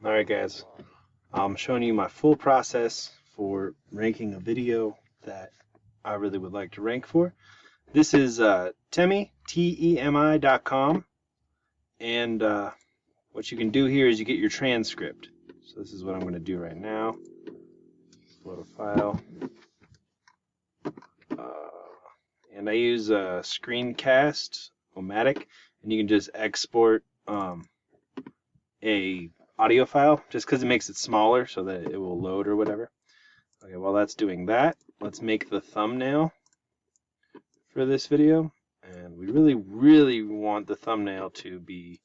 Alright guys, I'm showing you my full process for ranking a video that I really would like to rank for. This is Temi, Temi.com, and what you can do here is you get your transcript. So this is what I'm going to do right now. Load a file. And I use a Screencast-O-Matic, and you can just export a audio file just because it makes it smaller so that it will load or whatever. Okay, while that's doing that, let's make the thumbnail for this video. And we really want the thumbnail to be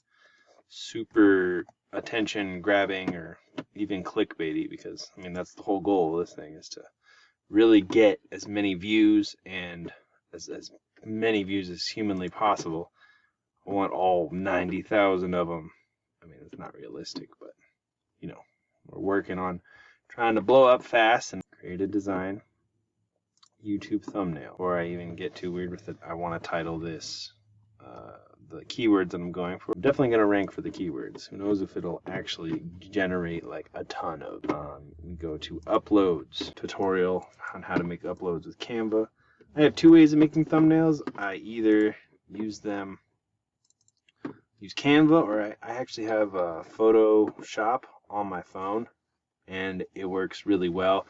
super attention grabbing or even clickbaity, because I mean that's the whole goal of this thing, is to really get as many views and as many views as humanly possible. I want all 90,000 of them. I mean, it's not realistic, but you know, we're working on trying to blow up fast and create a design YouTube thumbnail. Before I even get too weird with it, I want to title this the keywords that I'm going for. I'm definitely going to rank for the keywords. Who knows if it'll actually generate like a ton of. We go to uploads, tutorial on how to make uploads with Canva. I have two ways of making thumbnails. I either use Canva, or I actually have Photoshop on my phone, and it works really well.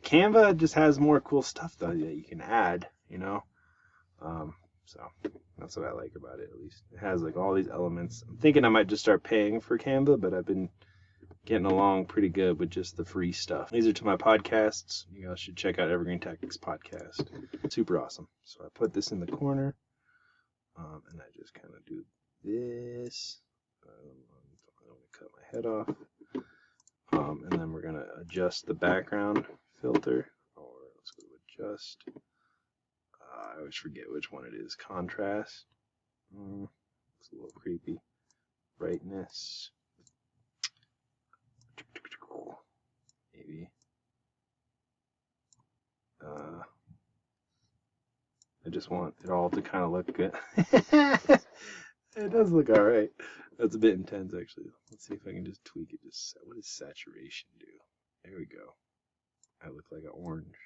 Canva just has more cool stuff though that you can add, you know. So that's what I like about it. At least it has like all these elements. I'm thinking I might just start paying for Canva, but I've been getting along pretty good with just the free stuff. These are to my podcasts. You guys should check out Evergreen Tactics podcast. Super awesome. So I put this in the corner, and I just kind of do this. I don't want to cut my head off. And then we're going to adjust the background filter, or let's go to adjust. I always forget which one it is. Contrast. It's a little creepy. Brightness. Maybe. I just want it all to kind of look good. It does look alright. That's a bit intense, actually. Let's see if I can just tweak it. What does saturation do? There we go. I look like an orange.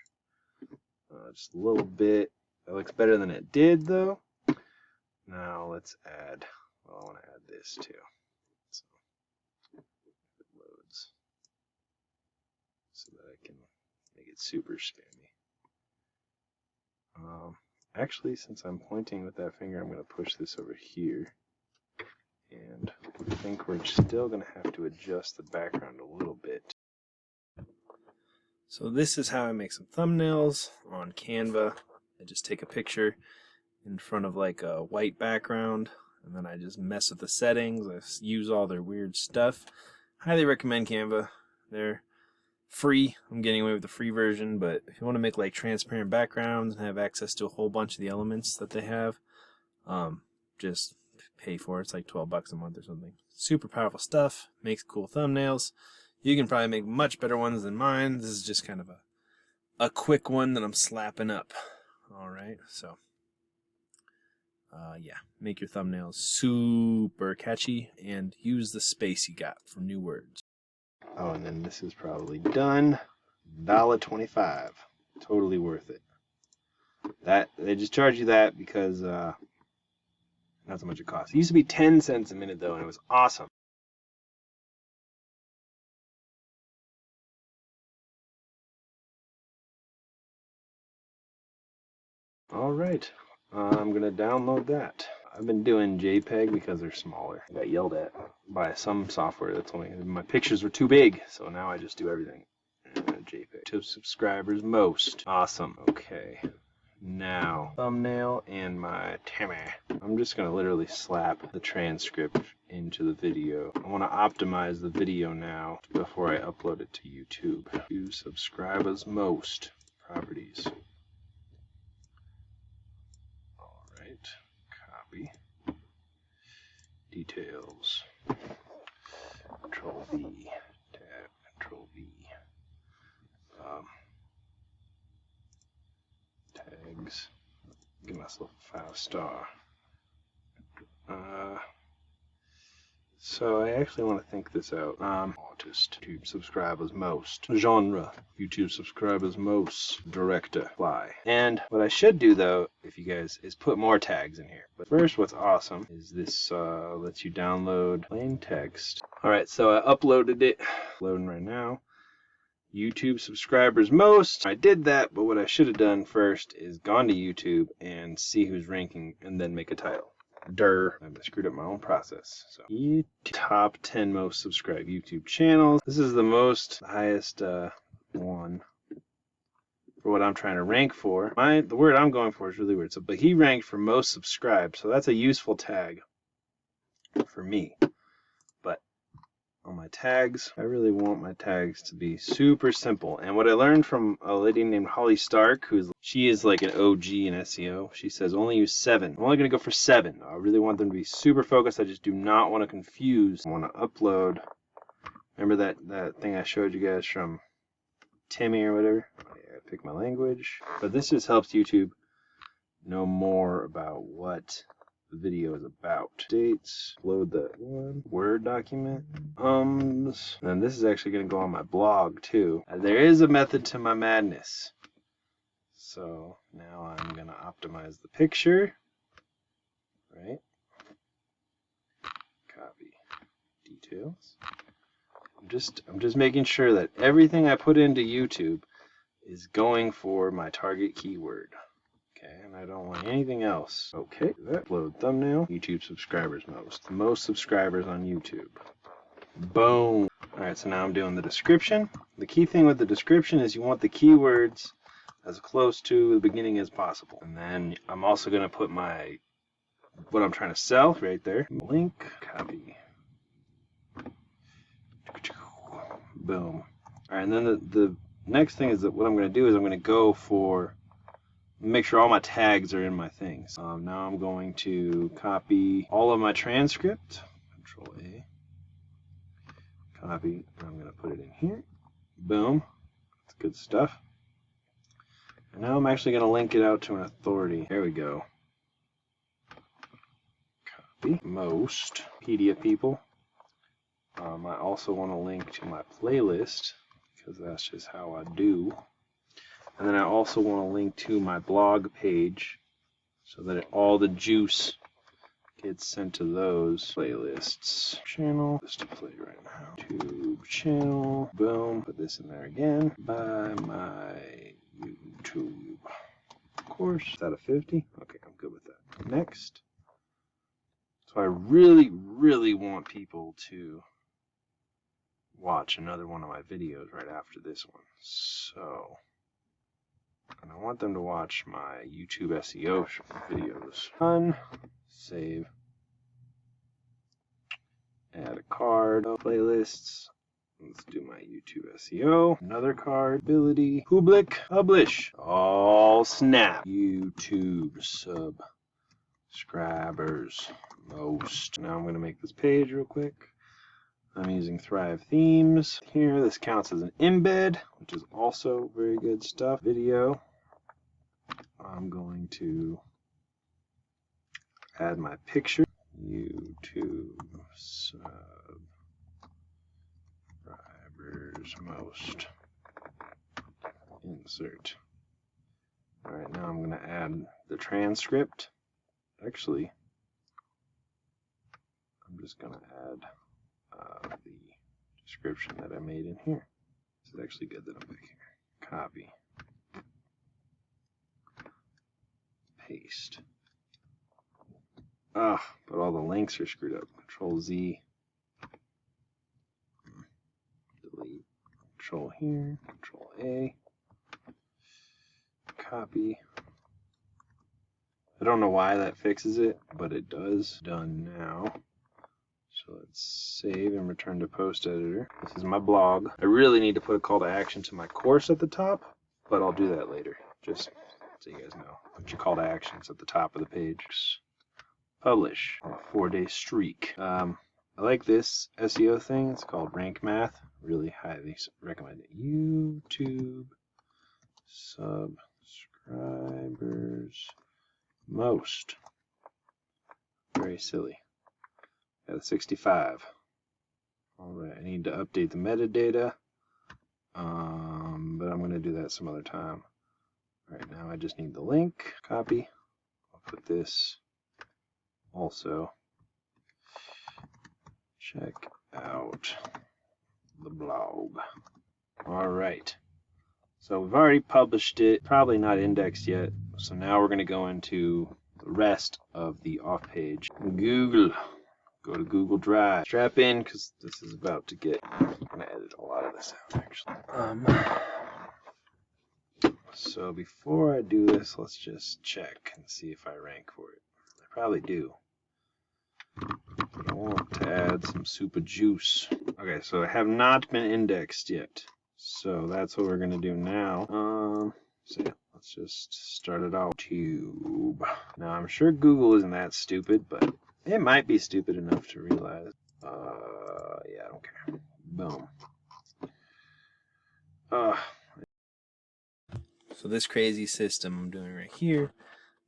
Just a little bit. That looks better than it did, though. Now let's add. Well, I want to add this too. So it loads, so that I can make it super spammy. Actually, since I'm pointing with that finger, I'm going to push this over here. And I think we're still going to have to adjust the background a little bit. So this is how I make some thumbnails on Canva. I just take a picture in front of like a white background, and then I just mess with the settings. I use all their weird stuff. Highly recommend Canva. They're free. I'm getting away with the free version, but if you want to make like transparent backgrounds and have access to a whole bunch of the elements that they have, just pay for it. It's like $12 a month or something. Super powerful stuff. Makes cool thumbnails. You can probably make much better ones than mine. This is just kind of a quick one that I'm slapping up. Alright, so yeah, make your thumbnails super catchy and use the space you got for new words. Oh, and then this is probably done. $1.25. Totally worth it. That they just charge you that because that's how much it costs. It used to be 10 cents a minute though, and it was awesome. Alright, I'm going to download that. I've been doing JPEG because they're smaller. I got yelled at by some software that's only, my pictures were too big, so now I just do everything in JPEG. 2 subscribers most. Awesome. Okay. Now, thumbnail and my Temi. I'm just going to literally slap the transcript into the video. I want to optimize the video now before I upload it to YouTube. 2 subscribers most. Properties. Alright. Copy. Details. Control V. Tab. Control V. Tags. Give myself a 5-star. So I actually want to think this out. Artist, YouTube subscribers most. Genre, YouTube subscribers most. Director, fly. And what I should do though, if you guys, is put more tags in here. But first, what's awesome is this lets you download plain text. Alright, so I uploaded it. Loading right now. YouTube subscribers most. I did that, but what I should have done first is gone to YouTube and see who's ranking and then make a title. I screwed up my own process. So top 10 most subscribed YouTube channels. This is the highest one for what I'm trying to rank for. The word I'm going for is really weird. So, but he ranked for most subscribed, so that's a useful tag for me. But on my tags, I really want my tags to be super simple. And what I learned from a lady named Holly Stark, she is like an OG in SEO. She says only use 7. I'm only going to go for 7. I really want them to be super focused. I just do not want to confuse. I want to upload. Remember that thing I showed you guys from Timmy or whatever? I pick my language. But this just helps YouTube know more about what the video is about. Dates, load that one, Word document, and this is actually going to go on my blog too. There is a method to my madness. So now I'm going to optimize the picture, right? Copy details. I'm just making sure that everything I put into YouTube is going for my target keyword. Okay, and I don't want anything else. Okay, upload thumbnail. YouTube subscribers most. The most subscribers on YouTube. Boom. Alright, so now I'm doing the description. The key thing with the description is you want the keywords as close to the beginning as possible. And then I'm also going to put what I'm trying to sell right there. Link, copy. Boom. Alright, and then the next thing is that what I'm going to do is I'm going to go for make sure all my tags are in my things. Now I'm going to copy all of my transcript. Control A. Copy. And I'm going to put it in here. Boom. That's good stuff. And now I'm actually going to link it out to an authority. There we go. Copy. Most media people. I also want to link to my playlist because that's just how I do. And then I also want to link to my blog page so that all the juice gets sent to those playlists. Channel, just to play right now. YouTube channel, boom. Put this in there again. By my YouTube course. Is that a 50? Okay, I'm good with that. Next. So I really, really want people to watch another one of my videos right after this one. So... and I want them to watch my YouTube SEO videos. Done. Save. Add a card. Playlists. Let's do my YouTube SEO. Another card. Ability. Publish. All snap. YouTube subscribers most. Now I'm going to make this page real quick. I'm using Thrive themes here. This counts as an embed, which is also very good stuff. Video. I'm going to add my picture. YouTube subscribers most. Insert. Alright, now I'm going to add the transcript. Actually, I'm just going to add the description that I made in here. This is actually good that I'm back here. Copy. Paste. But all the links are screwed up. Control Z. Delete. Control here. Control A. Copy. I don't know why that fixes it, but it does. Done now. So let's save and return to post editor. This is my blog. I really need to put a call to action to my course at the top, but I'll do that later. Just so you guys know. Put your call to actions at the top of the page. Publish. A 4-day streak. I like this SEO thing. It's called Rank Math. Really highly recommend it. YouTube subscribers most. Very silly. Got a 65. Alright, I need to update the metadata, but I'm going to do that some other time. Alright, now I just need the link, copy. I'll put this also. Check out the blog. Alright, so we've already published it, probably not indexed yet, so now we're going to go into the rest of the off page. Google. Go to Google Drive. Strap in, because this is about to get... I'm going to edit a lot of this out, actually. So before I do this, let's just check and see if I rank for it. I probably do. But I want to add some super juice. Okay, so I have not been indexed yet. So that's what we're going to do now. So yeah, let's just start it out. YouTube. Now, I'm sure Google isn't that stupid, but it might be stupid enough to realize. Yeah, I don't care. Boom. So this crazy system I'm doing right here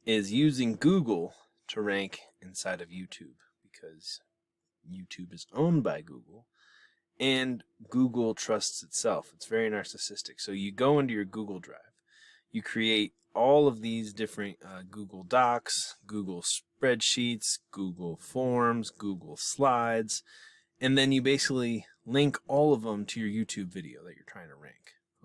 is using Google to rank inside of YouTube, because YouTube is owned by Google and Google trusts itself. It's very narcissistic. So you go into your Google Drive, you create all of these different Google Docs, Google Spreadsheets, Google Forms, Google Slides, and then you basically link all of them to your YouTube video that you're trying to rank.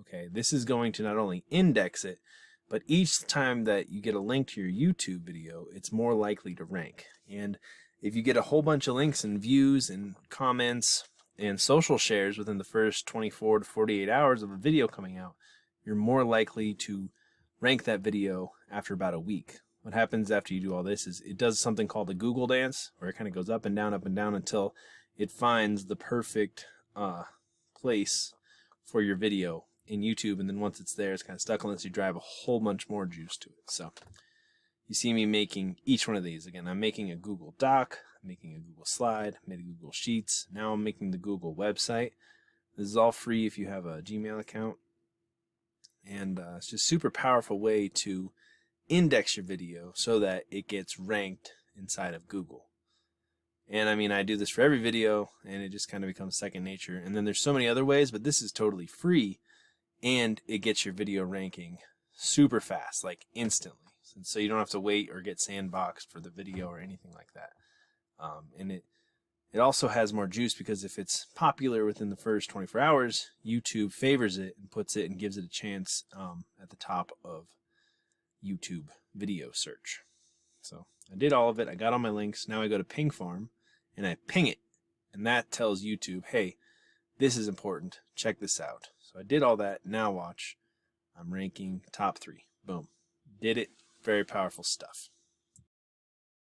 Okay, this is going to not only index it, but each time that you get a link to your YouTube video, it's more likely to rank. And if you get a whole bunch of links and views and comments and social shares within the first 24 to 48 hours of a video coming out, you're more likely to rank that video after about a week. What happens after you do all this is it does something called the Google dance, where it kind of goes up and down until it finds the perfect place for your video in YouTube, and then once it's there, it's kind of stuck unless you drive a whole bunch more juice to it. So you see me making each one of these. Again, I'm making a Google Doc, I'm making a Google Slide, made a Google Sheets. Now I'm making the Google website. This is all free if you have a Gmail account. And it's just a super powerful way to index your video so that it gets ranked inside of Google. And I mean, I do this for every video, and it just kind of becomes second nature. And then there's so many other ways, but this is totally free, and it gets your video ranking super fast, like instantly. And so you don't have to wait or get sandboxed for the video or anything like that. And it also has more juice, because if it's popular within the first 24 hours, YouTube favors it and puts it and gives it a chance at the top of YouTube video search. So I did all of it. I got all my links. Now I go to Ping Farm and I ping it. And that tells YouTube, hey, this is important. Check this out. So I did all that. Now watch. I'm ranking top 3. Boom. Did it. Very powerful stuff.